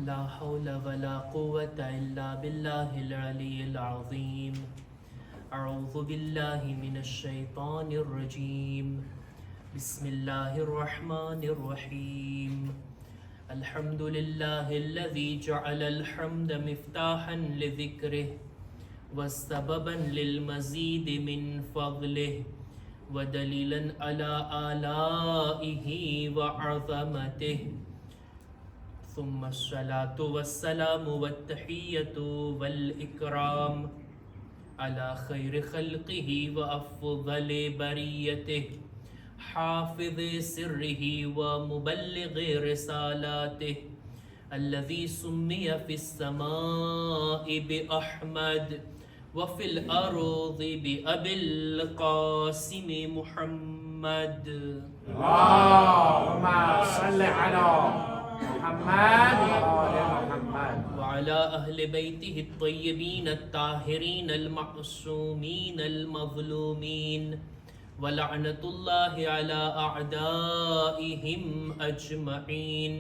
لا حول ولا قوة إلا بالله العلي العظيم. أعوذ بالله من الشيطان الرجيم. بسم الله الرحمن الرحيم. الحمد لله الذي جعل الحمد مفتاحا لذكره وسببا للمزيد من فضله ودليلا على آلائه وعظمته. ثم الصلاة والسلام والتحية والإكرام على خير خلقه وأفضل بريته حافظ سره ومبلغ رسالاته الذي سمي في السماء بأحمد وفي الأرض بأبي القاسم محمد. اللهم صل على محمد وآل محمد وعلى أهل بيته الطيبين الطاهرين المعصومين المظلومين ولعنة الله على أعدائهم أجمعين.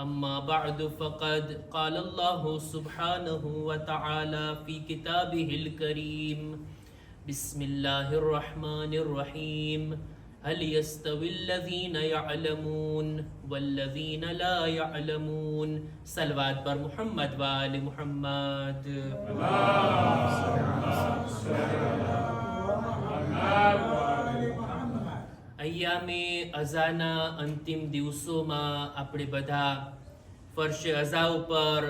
أما بعد فقد قال الله سبحانه وتعالى في كتابه الكريم. بسم الله الرحمن الرحيم. هل يستوي الذين يعلمون والذين لا يعلمون. صلوات بر محمد و آل محمد. અય્યામે અઝાના અંતિમ દિવસોમાં આપણે બધા ફર્શે અઝા ઉપર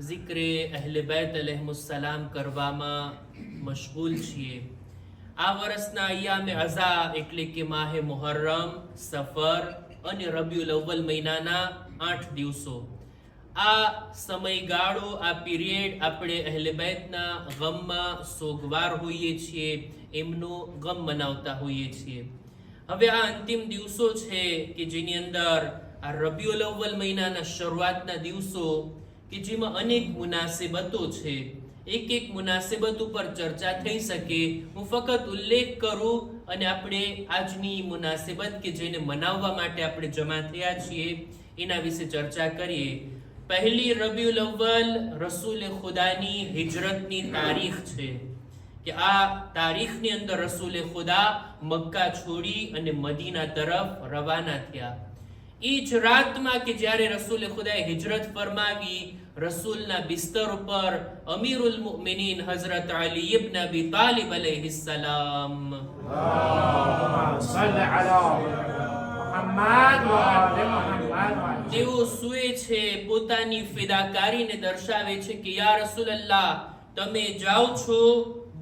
ઝિક્રે અહલે બૈત અલૈહિસ્સલામ કરવામાં મશગુલ છીએ. આ વર્ષના અય્યામે અઝા એટલે કે માહે મુહર્રમ, સફર અને રબિયુલ અવ્વલ મહિનાના 8 દિવસો. આ સમયગાળો, આ પીરિયડ આપણે અહલે બૈતના ગમમાં સોગવાર હોઈએ છીએ, એમનો ગમ મનાવતા હોઈએ છીએ. હવે આ અંતિમ દિવસો છે કે જેની અંદર આ રબિયુલ અવ્વલ મહિનાના શરૂઆતના દિવસો કે જેમાં અનેક મુનાસિબતો છે. એક એક મુનાસિબત ઉપર ચર્ચા થઈ શકે. હું ફક્ત ઉલ્લેખ કરું અને આપણે આજની મુનાસિબત કે જેને મનાવવા માટે આપણે જમા થયા છીએ એના વિશે ચર્ચા કરીએ. પહેલી રબિયુલ અવ્વલ રસૂલ ખુદાની હિજરતની તારીખ છે કે આ તારીખની અંદર રસૂલે ખુદા મક્કા છોડી અને મદીના તરફ રવાના થયા. એ જ રાતમાં કે જ્યારે રસૂલે ખુદાએ હિજરત ફરમાવી, રસૂલના બિસ્તર ઉપર અમીરુલ મુમિનીન હઝરત અલી ઇબ્ન અબી તાલિબ અલૈહિસ્સલામ તેઓ સૂએ છે, પોતાની ફિદાકારીને દર્શાવે છે કે યા રસૂલલ્લાહ, તમે જાઓ છો,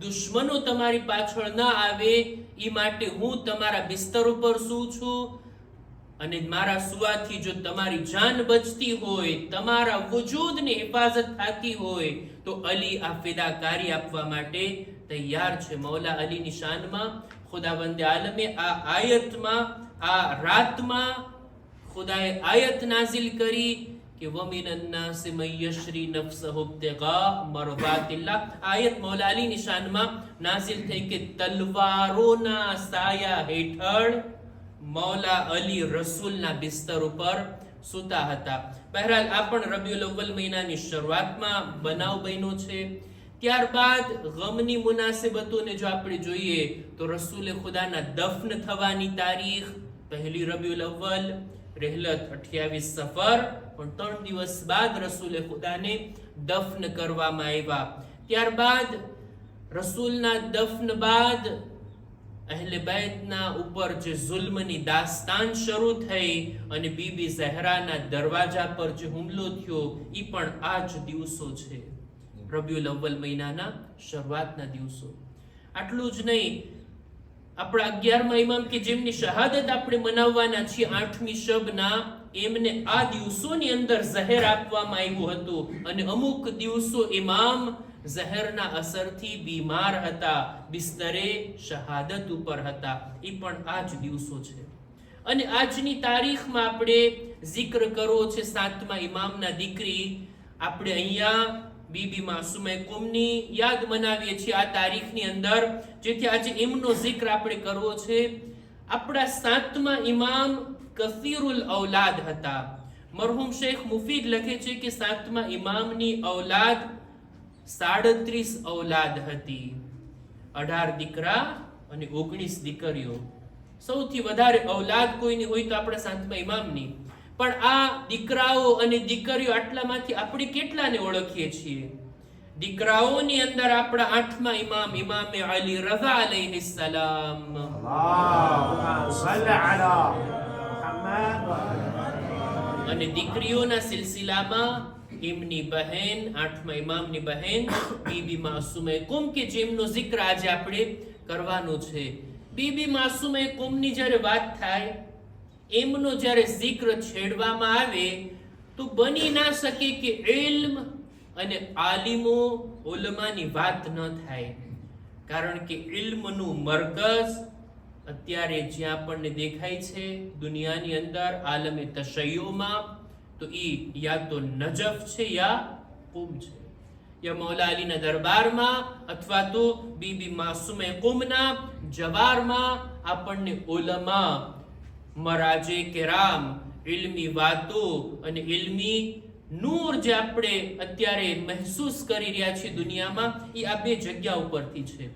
દુશ્મનો તમારી પાછળ ના આવે એ માટે હું તમારા બિસ્તર ઉપર સૂઉં છું અને મારા સુવાથી જો તમારી જાન બચતી હોય, તમારા વજૂદની હિફાજત થતી હોય તો અલી આ ફિદાકારી આપવા માટે તૈયાર છે. મૌલા અલીની શાનમાં ખુદાવંદે આલમે આ આયતમાં, આ રાતમાં ખુદાએ આયત નાઝિલ કરી કે વમિનન નાસ મન યશરી નફસહુ ઇબ્તિગા મરદાતિલ્લાહ. આયત મૌલા અલીની શાનમાં નાઝિલ થઈ કે તલવારોના સાયા હેઠળ મૌલા અલી રસૂલના બિસ્તર ઉપર સૂતા હતા. બહરહાલ આ પણ રબિયુલ અવ્વલ મહિનાની શરૂઆતમાં બનાવ બન્યો છે. ત્યારબાદ ગમની મુનાસિબતોને જો આપણે જોઈએ તો રસૂલે ખુદાના દફન થવાની તારીખ પહેલી રબિયુલ અવ્વલ, રહેલત 28 સફર, પણ 3 દિવસ બાદ રસૂલે ખુદાને દફન કરવામાં આવ્યા. ત્યારબાદ રસૂલના દફન બાદ અહલે બૈતના ઉપર જે જુલ્મની દાસ્તાન શરૂ થઈ અને બીબી ઝહરાના દરવાજા પર જે હુમલો થયો એ પણ આ જ દિવસો છે, રબિયુલ અવ્વલ મહિનાના શરૂઆતના દિવસો. આટલું જ નહીં, આપણા 11મા ઇમામ કે જેમની શહાદત આપણે મનાવવાના છીએ 8મી શબના, એમને આ દિવસોની અંદર ઝહેર આપવામાં આવ્યું હતું અને અમુક દિવસો ઇમામ ઝહેરના અસરથી બીમાર હતા, બિસ્તરે શહાદત ઉપર હતા. એ પણ આ જ દિવસો છે. અને આજની તારીખમાં આપણે જિક્ર કરવો છે 7મા ઇમામના દીકરી. આપણે અહીંયા બીબી માસુમા કુમની યાદ મનાવીએ છીએ આ તારીખની અંદર, જેથી આજે એમનો જિક્ર આપણે કરવો છે. આપણા 7મા ઇમામ કસીરુલ ઔલાદ હતા, મરહુમ શેખ મુફીદ લખે છે કે 7મા ઇમામની ઔલાદ 37 ઔલાદ હતી, 18 દીકરા અને 19 દીકરીઓ. સૌથી વધારે ઔલાદ કોઈની હોય તો આપણે 7મા ઇમામની. પણ આ દીકરાઓ અને દીકરીઓ આટલામાંથી આપણે કેટલાને ઓળખીએ છીએ? દીકરાઓની અંદર આપણા 8મા ઇમામ ઇમામે અલી રઝા અલૈહિસ સલામ. اللهم صل على محمد અને દીકરીઓના સિલસિલામાં એમની બહેન 8મા ઇમામની બહેન બીબી માસુમે કુમ કે જેમનો જિક્ર આજે આપણે કરવાનો છે. બીબી માસુમે કુમની જ્યારે વાત થાય, એમનો જ્યારે જિક્ર છેડવામાં આવે તો બની ના શકે કે ઇલ્મ અને આલિમો ઉલમાની વાત ન થાય. કારણ કે ઇલ્મનું મરકઝ અત્યારે જ્યાં આપણને દેખાય છે દુનિયાની અંદર આલમે તશય્યુમાં, તો ઈ યા તો નજફ છે યા કુમ છે, યા મૌલા અલીના દરબારમાં અથવા તો બીબી માસુમે કુમના જવારમાં આપણને ઉલમા, મરાજે કેરામ, ઇલ્મી વાતો અને ઇલ્મી નૂર જે આપણે અત્યારે મહેસૂસ કરી રહ્યા છીએ દુનિયામાં, એ આ બે જગ્યા ઉપરથી છે.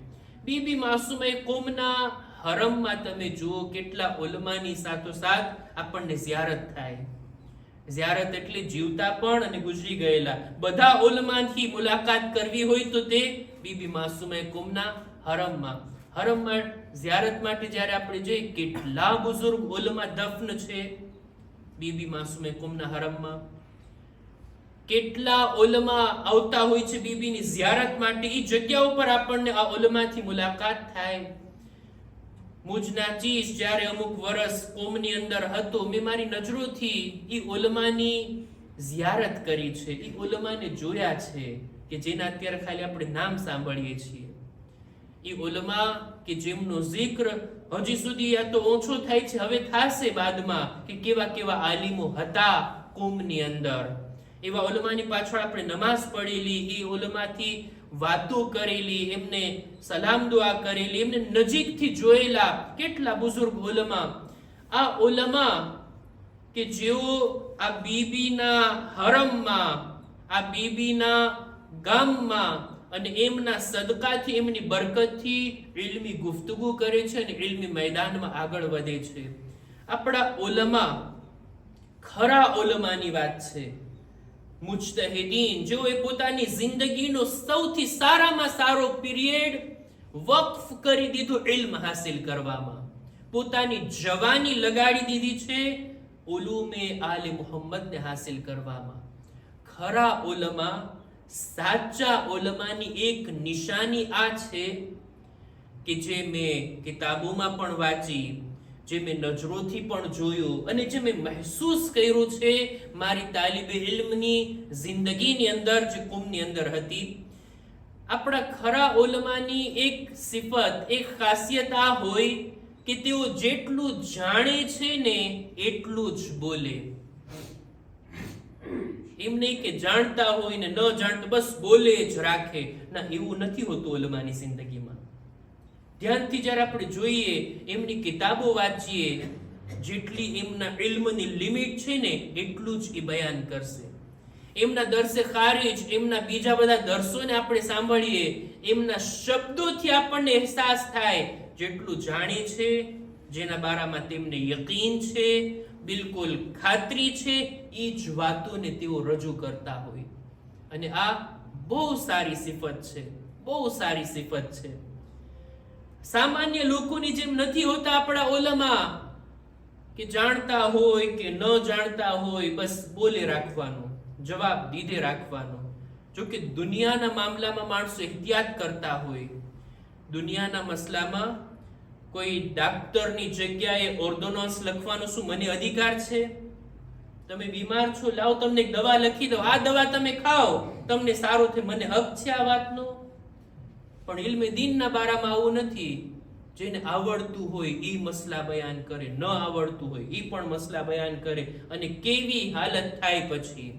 બીબી માસુમે કુમના હરમમાં તમે જુઓ કેટલા ઉલમાની સાથોસાથ આપણને ઝિયારત થાય. ઝિયારત એટલે જીવતા પણ અને ગુજરી ગયેલા બધા ઉલમાથી મુલાકાત કરવી હોય તો તે બીબી માસુમે કુમના હરમમાં ઝિયારત માટે જ્યારે આપણે જોઈએ કેટલા બુઝુર્ગ ઉલમા દફન છે બીબી માસુમે કુમના હરમમાં. કેટલા ઉલમા આવતા હોય છે બીબીની ઝિયારત માટે. એ જગ્યા ઉપર આપણને આ ઉલમાથી મુલાકાત થાય. મુજના ચીસ જ્યારે અમુક વર્ષ કોમની અંદર હતો, મેં મારી નજરોથી ઈ ઉલમાની ઝિયારત કરી છે, ઈ ઉલમાને જોયા છે કે જેના અત્યારે ખાલી આપણે નામ સાંભળીએ છીએ. ઈ ઉલમા કે જેમનો જિક્ર હજી સુધી યા તો ઓછો થાય છે, હવે થાશે બાદમાં કે કેવા કેવા આલિમો હતા કોમની અંદર. એવા ઉલમાની પાછળ આપણે નમાઝ પઢેલી, એ ઉલમાથી વાતો કરેલી, એમને સલામ દુઆ કરેલી, એમને નજીકથી જોયેલા કેટલા બુઝુર્ગ ઉલમા. આ ઉલમા કે જેઓ આ બીબીના હરમમાં, આ બીબીના ગામમાં અને એમના સદકાથી, એમની બરકતથી ઇલ્મી ગુફ્તગુ કરે છે અને ઇલ્મી મેદાનમાં આગળ વધે છે. આપણા ઉલમા ખરા ઉલમાની વાત છે. મુજતહિદીન જેઓએ પોતાની જિંદગીનો સૌથી સારામાં સારો પીરિયડ વક્ફ કરી દીધો ઇલ્મ હાસિલ કરવામાં. પોતાની જવાની લગાડી દીધી છે ઉલૂમે આલે મુહમ્મદને હાસિલ કરવામાં. ખરા ઉલમા, સાચા ઉલમાની એક નિશાની આ છે કે જે મેં કિતાબોમાં પણ વાંચી, જે મેં નજરોથી પણ જોયું અને જે મેં મહેસૂસ કર્યું છે મારી તાલિબે ઇલ્મની જિંદગીની અંદર, જે કુમની અંદર હતી. આપણા ખરા ઉલમાની એક સિફત, એક ખાસિયત આ હોય કે તેઓ જેટલું જાણે છે ને એટલું જ બોલે. એમ નહીં કે જાણતા હોય ને ન જાણતા બસ બોલે જ રાખે. ના, એવું નથી હોતું ઉલમાની જિંદગીમાં. ધ્યાનથી જ્યારે આપણે જોઈએ, એમની કિતાબો વાંચીએ, જેટલી એમના ઇલ્મની લિમિટ છે ને એટલું જ એ બયાન કરશે. એમના દરસે ખારીજ, એમના બીજા બધા દર્શોને આપણે સાંભળીએ, એમના શબ્દોથી આપણને અહેસાસ થાય જેટલું જાણે છે, જેના બારામાં તેમને યકીન છે, બિલકુલ ખાતરી છે, એ જ વાતોને તેઓ રજૂ કરતા હોય. અને આ બહુ સારી સિફત છે, બહુ સારી સિફત છે. સામાન્ય લોકોની જેમ નથી હોતા આપણા ઉલમા કે જાણતા હોય કે ન જાણતા હોય બસ બોલે રાખવાનું, જવાબ દીધે રાખવાનો. જો કે દુનિયાના મામલામાં માણસો એહતિયાત કરતા હોય. દુનિયાના મસલામાં કોઈ ડાક્ટરની જગ્યાએ ઓર્ડોનન્સ લખવાનો શું મને અધિકાર છે? તમે બીમાર છો, લાવો તમને એક દવા લખી દો, આ દવા તમે ખાઓ, તમને સારું થાય, મને હક છે આ વાતનો? પણ ઇલ્મે દીનના બારામાં આવું નથી. જેને આવડતું હોય એ મસલા બયાન કરે, ન આવડતું હોય એ પણ મસલા બયાન કરે. અને કેવી હાલત થાય પછી,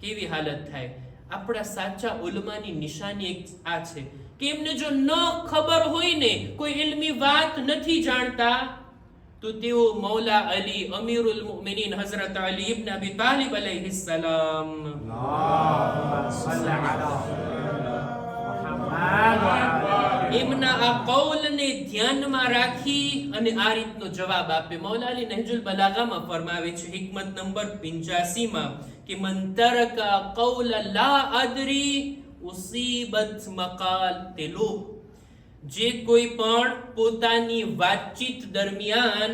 કેવી હાલત થાય. આપણા સાચા ઉલમાની નિશાની એક આ છે કે એમને જો ન ખબર હોય ને, કોઈ ઇલ્મી વાત નથી જાણતા, તો તેઓ મૌલા અલી અમીરુલ મુમિનીન હઝરત અલી ઇબ્ન અબી તાલિબ અલૈહિસ્સલામ. اللهم صل على محمد وعلى એમના આ કૌલને ધ્યાનમાં રાખી અને આ રીતનો જવાબ આપે. મૌલા અલી નહજુલ બલાગામાં ફરમાવે છે હિકમત નંબર 85 માં કે મન તરકા કૌલ લા અદરી ઉસીબત મકાલતિલુહ. જે કોઈ પણ પોતાની વાતચીત દરમિયાન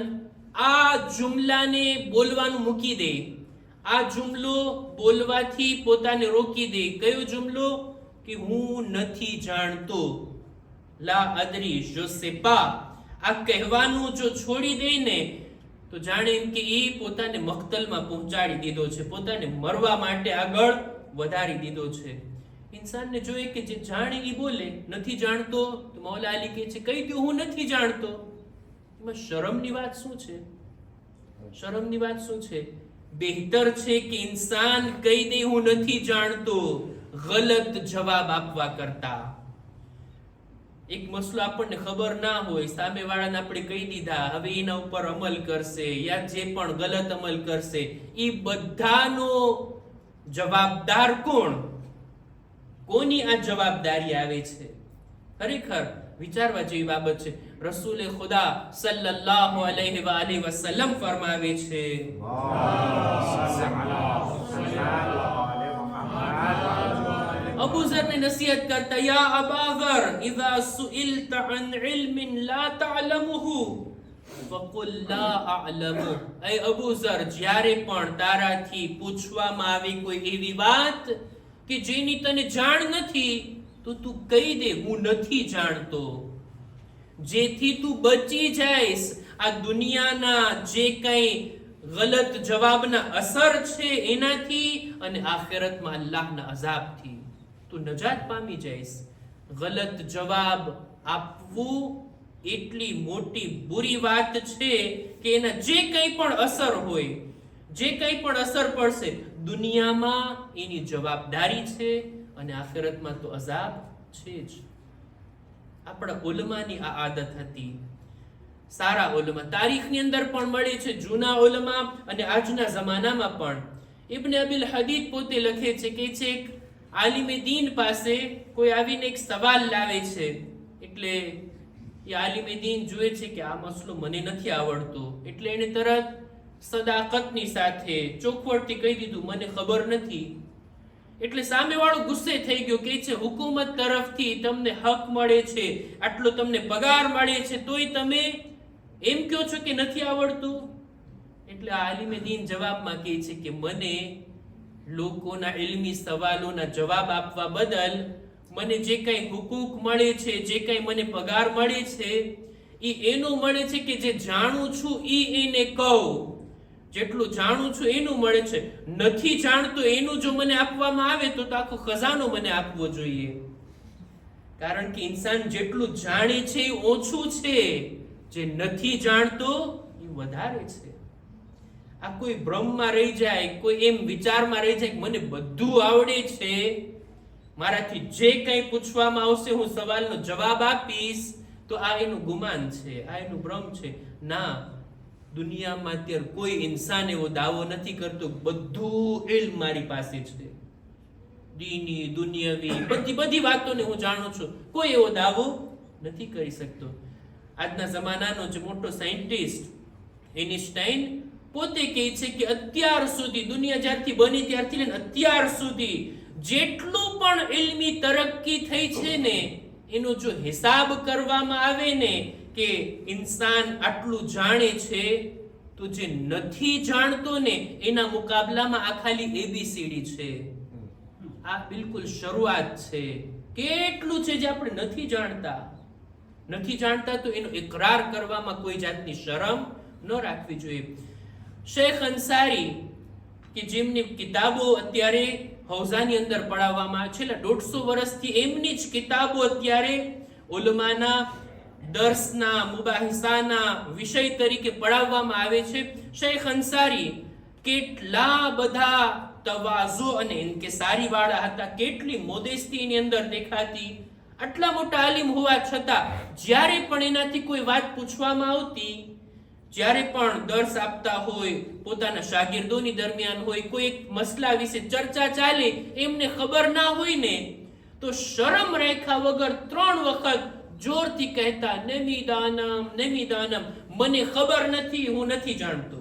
આ જુમલાને બોલવાનું મૂકી દે, આ જુમલો બોલવાથી પોતાને રોકી દે. કયો જુમલો? કે હું નથી જાણતો, લા અદરી, જો સેપા. આ કહેવાનું જો છોડી દે ને તો જાણે એમ કે એ પોતાને મક્તલમાં પહોંચાડી દીધો છે, પોતાને મરવા માટે આગળ વધારી દીધો છે. ઇન્સાનને જોઈએ કે જે જાણે એ બોલે, નથી જાણતો તો મૌલા અલી કહે છે કહી દો હું નથી જાણતો. એમાં શરમની વાત શું છે? શરમની વાત શું છે? બહેતર છે કે ઇન્સાન કહી દે હું નથી જાણતો, ગલત જવાબ આપવા કરતા. એક મસલો આપણને ખબર ના હોય, સામેવાળાને આપણે કહી દીધા, હવે એના ઉપર અમલ કરશે યા જે પણ ગલત અમલ કરશે, એ બધાનો જવાબદાર કોણ? કોની આ જવાબદારી આવે છે? ખરેખર વિચારવા જેવી બાબત છે. રસૂલે ખુદા સલ્લલ્લાહુ અલૈહિ વસલ્લમ ફરમાવે છે અબુ ઝરને નસીહત કરતા, યા અબા ઝર ઇઝા સુઇલતા અન ઇલ્મિન લા તઅલમુહુ ફકુલ લા અઅલમુ. એ અબુ ઝર, જ્યારે પણ તારાથી પૂછવામાં આવે કોઈ એવી વાત કે જેની તને જાણ નથી તો તું કહી દે હું નથી જાણતો, જેથી તું બચી જાઈસ આ દુનિયાના જે કઈ ગલત જવાબના અસર છે એનાથી અને આખિરતમાં અલ્લાહના અઝાબથી તું નજાત પામી જાઈસ. ગલત જવાબ આપવું એટલી મોટી બુરી વાત છે કે એના જે કંઈ પણ અસર હોય, જે કંઈ પણ અસર પડશે દુનિયામાં એની જવાબદારી છે અને આખિરતમાં તો અઝાબ છે જ. આપણા ઉલમાની આ આદત હતી. સારા ઉલમા તારીખની અંદર પણ મળે છે, જૂના ઉલમા અને આજના જમાનામાં પણ. ઇબ્ન અબીલ હદીદ પોતે લખે છે કે છે એક આલિમે દીન પાસે કોઈ આવીને એક સવાલ લાવે છે, એટલે એ આલિમે દીન જુએ છે કે આ મસલો મને નથી આવડતો, એટલે એને તરત સદાકતની સાથે ચોખવટથી કહી દીધું મને ખબર નથી. એટલે સામેવાળો ગુસ્સે થઈ ગયો, કે છે હુકુમત તરફથી તમને હક મળે છે, આટલો તમને પગાર મળે છે, તોય તમે એમ કહો છો કે નથી આવડતું. એટલે આ આલિમે દીન જવાબમાં કહે છે કે મને લોકોના ઇલ્મી સવાલોના જવાબ આપવા બદલ મને જે કંઈ હુકુક મળે છે, જે કંઈ મને પગાર મળે છે એ એનું મળે છે કે જે જાણું છું એ એને કહું. જેટલું જાણું છું એનું મળે છે, નથી જાણતો એનું જો મને આપવામાં આવે તો આખો ખજાનો મને આપવો જોઈએ. કારણ કે ઇન્સાન જેટલું જાણે છે એ ઓછું છે, જે નથી જાણતો એ વધારે છે. આ કોઈ ભ્રમમાં રહી જાય, કોઈ એમ વિચારમાં રહી જાય કે મને બધું આવડે છે, મારાથી જે કંઈ પૂછવામાં આવશે હું સવાલનો જવાબ આપીશ, તો આ એનું ગુમાન છે, આ એનું ભ્રમ છે. ના, દુનિયામાં અત્યારે કોઈ ઇન્સાન એવો દાવો નથી કરતો બધું ઇલ્મ મારી પાસે છે, દીની દુનિયાવી બધી વાતોને હું જાણું છું. કોઈ એવો દાવો નથી કરી શકતો. આજના જમાનાનો જે મોટો સાયન્ટિસ્ટ આઇન્સ્ટાઈન પોતે કહે છે કે અત્યાર સુધી દુનિયા જ્યારથી બની ત્યારથી લઈને અત્યાર સુધી જેટલું પણ ઇલ્મી તરક્કી થઈ છે ને એનો જો હિસાબ કરવામાં આવે ને કે ઇન્સાન આટલું જાણે છે, તો જે નથી જાણતો ને એના મુકાબલામાં આ ખાલી એબીસીડી છે. આ બિલકુલ શરૂઆત છે. કેટલું છે જે આપણે નથી જાણતા, તો એનો ઇકરાર કરવામાં કોઈ જાતની શરમ ન રાખવી જોઈએ. શેખ અંસારી કે જેમની કિતાબો અત્યારે હૌઝાની અંદર પઢાવવામાં આવે છે, છેલ્લા 150 વર્ષથી એમની જ કિતાબો અત્યારે ઉલમાના દર્સના મુબાહિસાના વિષય તરીકે પઢાવવામાં આવે છે. શેખ અંસારી કેટલા બધા તવાઝુ અને ઇન્કિસારી વાળા હતા, કેટલી મોદેસ્તી એની અંદર દેખાતી. આટલા મોટા આલિમ હોવા છતાં જ્યારે પણ એનાથી કોઈ વાત પૂછવામાં આવતી જ્યારે પણ દર્શ આપતા હોય, પોતાના શાગીર્દોની દરમિયાન હોય, કોઈ એક મસલા વિશે ચર્ચા ચાલે, એમને ખબર ના હોય ને તો શરમ રાખ્યા વગર 3 વખત જોરથી કહેતા નમિદાનમ નમિદાનમ, મને ખબર નથી, હું નથી જાણતો.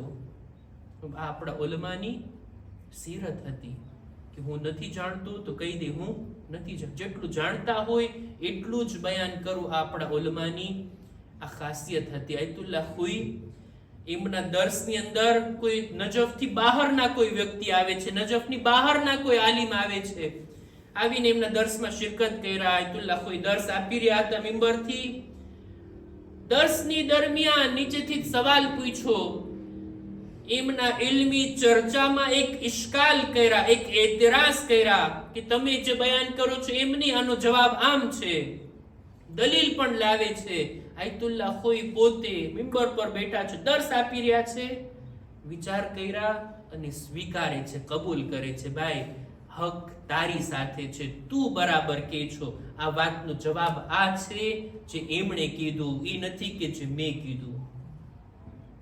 આ આપણા ઉલમાની સીરત હતી કે હું નથી જાણતો તો કહી દે હું નથી જાણતો. જેટલું જાણતા હોય એટલું જ બયાન કરું. આ આપણા ઉલમાની આ ખાસિયત હતી. આયતુલ્લાહ ખુઈ એમના દર્શની અંદર કોઈ નજફથી બહારના કોઈ વ્યક્તિ આવે છે, નજફની બહારના કોઈ આલિમ આવે છે, આવીને એમના દર્શમાં શિરકત કર્યા. આયતુલ્લાહ ખુઈ દર્શ આપી રહ્યા હતા મિંબરથી. દર્શની દરમિયાન નીચેથી સવાલ પૂછ્યો. એમના ઇલ્મી ચર્ચામાં એક ઇશ્કાલ કર્યા, એક એતરાઝ કર્યા કે તમે જે બયાન કરો છો એમની આનો જવાબ આમ છે, દલીલ પણ લાવે છે. આયતુલ્લાહ ખુઈ પોતે મિંબર પર બેઠા છે, દર્શ આપી રહ્યા છે, વિચાર કર્યા અને સ્વીકારે છે, કબૂલ કરે છે, ભાઈ હક તારી સાથે છે, તું બરાબર કે છો. આ વાતનો જવાબ આ છે જે એમણે કીધું, એ નથી કે જે મેં કીધું.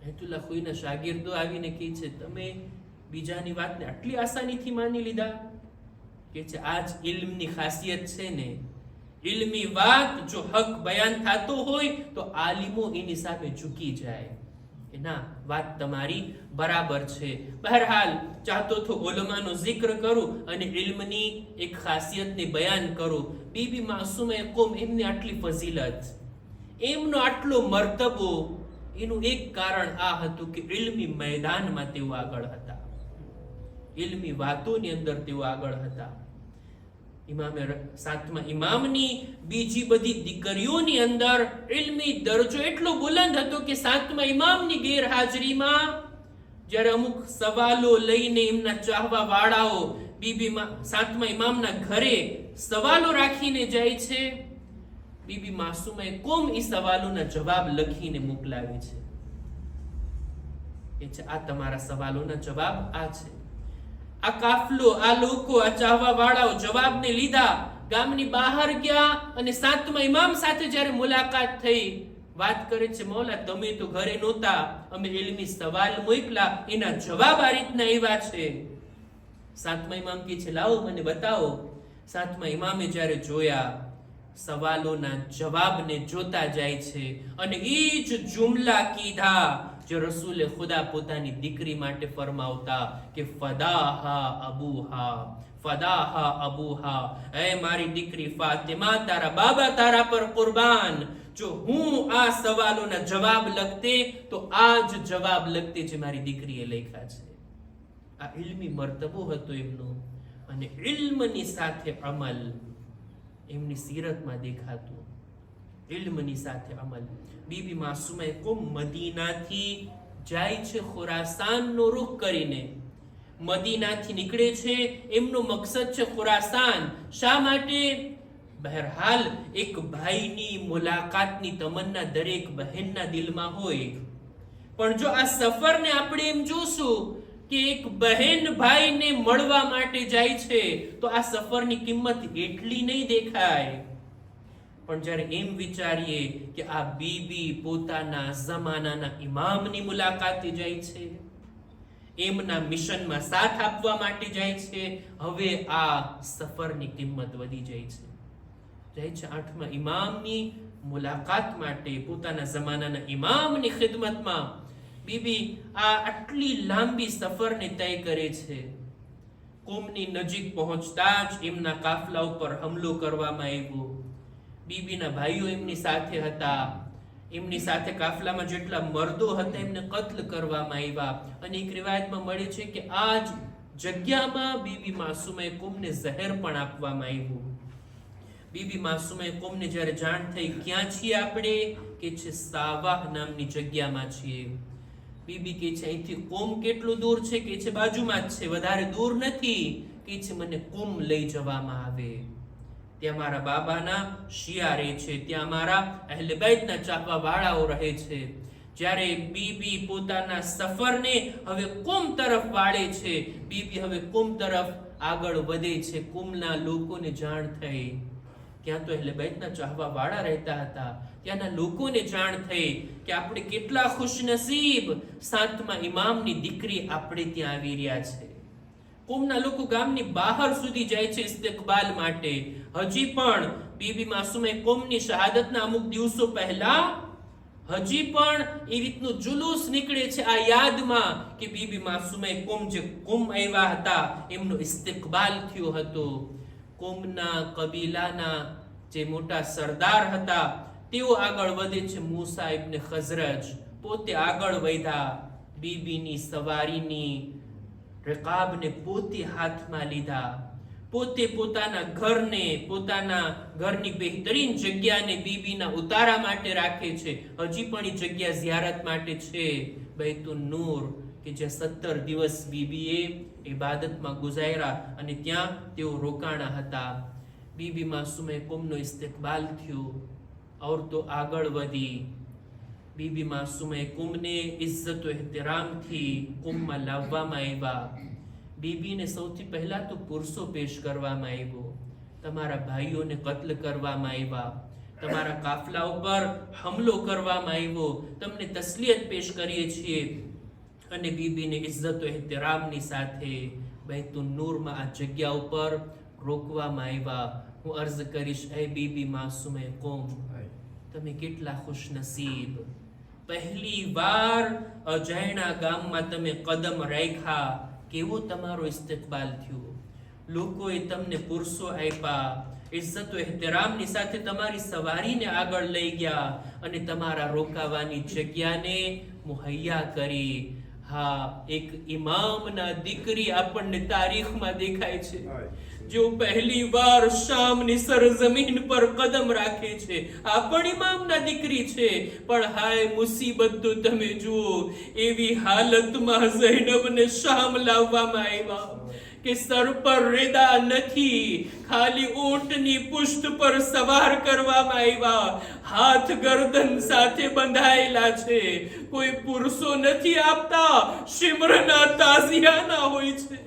આયતુલ્લાહ ખુઈના શાગીર્દો આવીને કહે છે, તમે બીજાની વાતને આટલી આસાનીથી માની લીધા? કે છે આ જ ઇલ્મની ખાસિયત છે ને. ઇલ્મી વાત જો હક બયાન થતો હોય તો આલિમો એની સામે ઝૂકી જાય કે ના, વાત તમારી બરાબર છે. બહરહાલ ચાહતો તો ઉલમાનો zikr કરું અને ઇલ્મની એક ખાસિયતને બયાન કરું. બીબી માસુમા કૌમ, એમની આટલી ફઝીલત, એમનો આટલો મર્તબો, એનું એક કારણ આ હતું કે ઇલ્મી મેદાનમાં તેઓ આગળ હતા, ઇલ્મી વાતોની અંદર તેઓ આગળ હતા. ઇમામે 7મા ઇમામની બીજી બધી દીકરીઓની અંદર ઇલ્મી દરજ્જો એટલો બુલંદ હતો કે 7મા ઇમામની ગેરહાજરીમાં જ્યારે અમુક સવાલો લઈને એમના ચાહવા વાળાઓ બીબી 7મા ઇમામના ઘરે સવાલો રાખીને જાય છે, બીબી માસુમાએ કૌમ એ સવાલોના જવાબ લખીને મોકલાવે છે. એ છે આ તમારા સવાલોના જવાબ આ છે. આ કાફલો, આ લોકો, આ ચાહવા વાળાઓ જવાબને લીધા, ગામની બહાર ગયા અને 7મા ઇમામ સાથે જ્યારે મુલાકાત થઈ, વાત કરે છે, મૌલા તમે તો ઘરે નહોતા, અમે ઇલ્મી સવાલ મોકલા, એના જવાબ આ રીતના આવ્યા છે. 7મા ઇમામ કહે છે લાવો મને બતાવો. 7મા ઇમામે જ્યારે જોયા, સવાલોના જવાબને જોતા જાય છે અને એ જ જુમલા કીધા જે રસૂલે ખુદા પોતાની દીકરી માટે ફરમાવતા કે ફદાહા અબુહા, ફદાહા અબુહા, એ મારી દીકરી ફાતિમા, તારા બાબા તારા પર કુરબાન. જો હું આ સવાલોના જવાબ લખતે તો આ જ જવાબ લખતે જે મારી દીકરીએ લખ્યા છે. આ ઇલ્મી મર્તબો હતો એમનો અને ઇલ્મની સાથે અમલ એમની સીરતમાં દેખાતું. ઇલ્મની સાથે અમલ. બીબી માસુમાએ કૌમ મદીનાથી જાય છે ખુરાસાનનો રૂખ કરીને, મદીનાથી નીકળે છે, એમનો મકસદ છે ખુરાસાન. શા માટે? બહરહાલ એક ભાઈની મુલાકાતની તમન્ના દરેક બહેનના દિલમાં હોય, પણ જો આ સફરને આપણે એમ જોશું કે એક બહેન ભાઈને મળવા માટે જાય છે તો આ સફરની કિંમત એટલી નહીં દેખાય. પણ જ્યારે એમ વિચારીએ કે આ બીબી પોતાના જમાનાના ઇમામની મુલાકાતે જાય છે, એમના મિશનમાં સાથ આપવા માટે જાય છે, હવે આ સફરની કિંમત વધી જાય છે. 8મા ઇમામની મુલાકાત માટે, પોતાના જમાનાના ઇમામની ખિદમતમાં બીબી આ આટલી લાંબી સફરને તય કરે છે. કૌમની નજીક પહોંચતા જ એમના કાફલા ઉપર હુમલો કરવામાં આવ્યો. બીબીના ભાઈઓ એમની સાથે હતા, એમની સાથે કાફલામાં જેટલા મર્દો હતા એમને કત્લ કરવામાં આવ્યા. અને એક રિવાયતમાં મળે છે કે આ જ જગ્યામાં બીબી માસુમાએ કૌમને ઝહેર પણ આપવામાં આવ્યું. બીબી માસુમાએ કૌમને જ્યારે જાણ થઈ, ક્યાં છીએ આપણે? કે છે સાવાહ નામની જગ્યામાં છીએ. બીબી કે છે અહીંથી કૌમ કેટલું દૂર છે? કે છે બાજુમાં જ છે, વધારે દૂર નથી. કે છે મને કૌમ લઈ જવામાં આવે. ત્યાં મારા બાબાના શિયા રહે છે, ત્યાં મારા અહેલે બૈતના ચાહવા વાળાઓ રહે છે. જ્યારે બીબી પોતાના સફરને હવે કૌમ તરફ વાળે છે, બીબી હવે કૌમ તરફ આગળ વધે છે. કૌમના લોકોને જાણ થઈ ત્યાં તો અહેલે બેતના ચાહવા વાળા રહેતા હતા. ત્યાંના લોકોને જાણ થઈ કે આપણે કેટલા ખુશનસીબ, 7મા ઇમામની દીકરી આપણે ત્યાં આવી રહ્યા છે. કોમના લોકો ગામની બહાર સુધી જાય છે ઇસ્તિકબાલ માટે. હજી પણ બીબી માસુમે કોમની શહાદતના અમુક દિવસો પહેલા હજી પણ એ રીતનું જુલુસ નીકળે છે આ યાદમાં કે બીબી માસુમે કોમ જે કોમ આવ્યા હતા એમનો ઇસ્તિકબાલ થયો હતો. કોમના કબીલાના જે મોટા સરદાર હતા તેઓ આગળ વધે છે. મૂસા ઇબ્ન ખઝરજ પોતે આગળ વધ્યા. બીબીની સવારીની રકાબને પોતે હાથમાં લીધા. પોતે પોતાના ઘરને, પોતાના ઘરની બહેતરીન જગ્યાને બીબીના ઉતારા માટે રાખે છે. હજી પણ એ જગ્યા ઝિયારત માટે છે, બૈતુન નૂર, કે જે 17 દિવસ બીબીએ ઇબાદતમાં ગુજાર્યા અને ત્યાં તેઓ રોકાણા હતા. બીબી માસુમે કોમનો ઇસ્તિકબાલ થયો. औरतो આગળ વધી. બીબી માસુમે કુમને ઇજ્જત ઓ એહતરામથી કુમમાં લાવવામાં આવ્યા. બીબીને સૌથી પહેલા તો પુરસો પેશ કરવામાં આવ્યો. તમારા ભાઈઓને કત્લ કરવામાં આવ્યા, તમારા કાફલા ઉપર હમલો કરવામાં આવ્યો, તમને તસ્લીયત પેશ કરીએ છીએ. અને બીબીને ઇજ્જત ઓ એહતરામની સાથે બૈતુન નૂરમાં આ જગ્યા ઉપર રોકવામાં આવ્યા. હું અર્જ કરીશ, એ બીબી માસુમે કોમ, તમે કેટલા ખુશનસીબ. પહેલી વાર અજાયણા ગામમાં તમે કદમ રાખ્યા. કેવો તમારો ઇસ્તિકબાલ થયો. લોકોએ તમને પુરસો આપ્યા, ઇજ્જત ઓ એહતરામની સાથે તમારી સવારીને આગળ લઈ ગયા અને તમારા રોકાવાની જગ્યાને મુહૈયા કરી. હા, એક ઇમામના દીકરી આપણને તારીખમાં દેખાય છે, जो पहली बार शामनी सरजमीन पर कदम राखे छे. आ पण इमामना दीकरी छे, पण हाय मुसीबत तो तमे जुओ. एवी हालतमां ज़ैनबने शाम लाववामां आव्या કે સર પર રેદા નથી, ખાલી ઊંટની પુષ્ટ પર સવાર કરવામાં આવ્યા. હાથ ગરદન સાથે બંધાયેલા છે, કોઈ પુરુષો નથી આપતા, શિમરના તાઝિયાના હોય છે.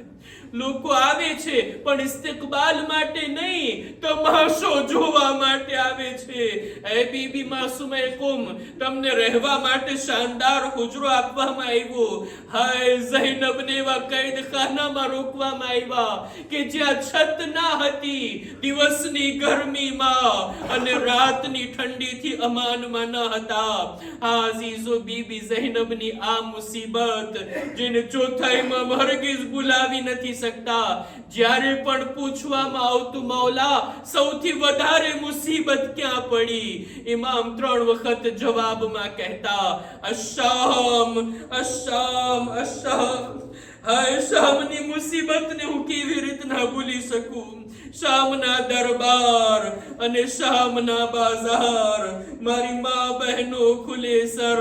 લોકો આવે છે પણ ઇસ્તિકબાલ માટે નહીં, તમાશો જોવા માટે આવે છે. એ બીબી માસુમે કોમ, તમને રહેવા માટે શાનદાર હુજરો આપવામાં આવ્યો. હાય ઝૈનબને એવા કૈદખાનામાં રોકવામાં આવ્યા કે જ્યાં છત ના હતી, દિવસની ગરમીમાં અને રાતની ઠંડીથી અમાનમાં ન હતા. આ અઝીઝો બીબી ઝૈનબની આ મુસીબત, જેને ચોથાઈમાં હરગીઝ ભૂલાવી નથી सकता. જ્યારે પણ પૂછવામાં આવતું, મૌલા સૌથી વધારે મુસીબત ક્યાં પડી, ઇમામ 3 વખત જવાબમાં કહેતા, અશામ અશામ અશામ. હાય શામની મુસીબતને હું કેવી રીતના ભૂલી શકું. શામના દરબાર અને શામના બાજાર, મારી મા બહેનો ખુલે સર,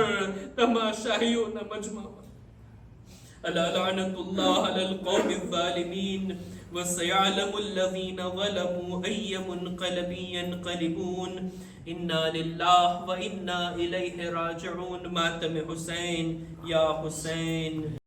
તમાશાહીઓના મજમામાં. ألا لعنة الله على القوم الظالمين وسيعلم الذين ظلموا أي منقلب ينقلبون. إنا لله وإنا إليه راجعون. ماتم حسين يا حسين.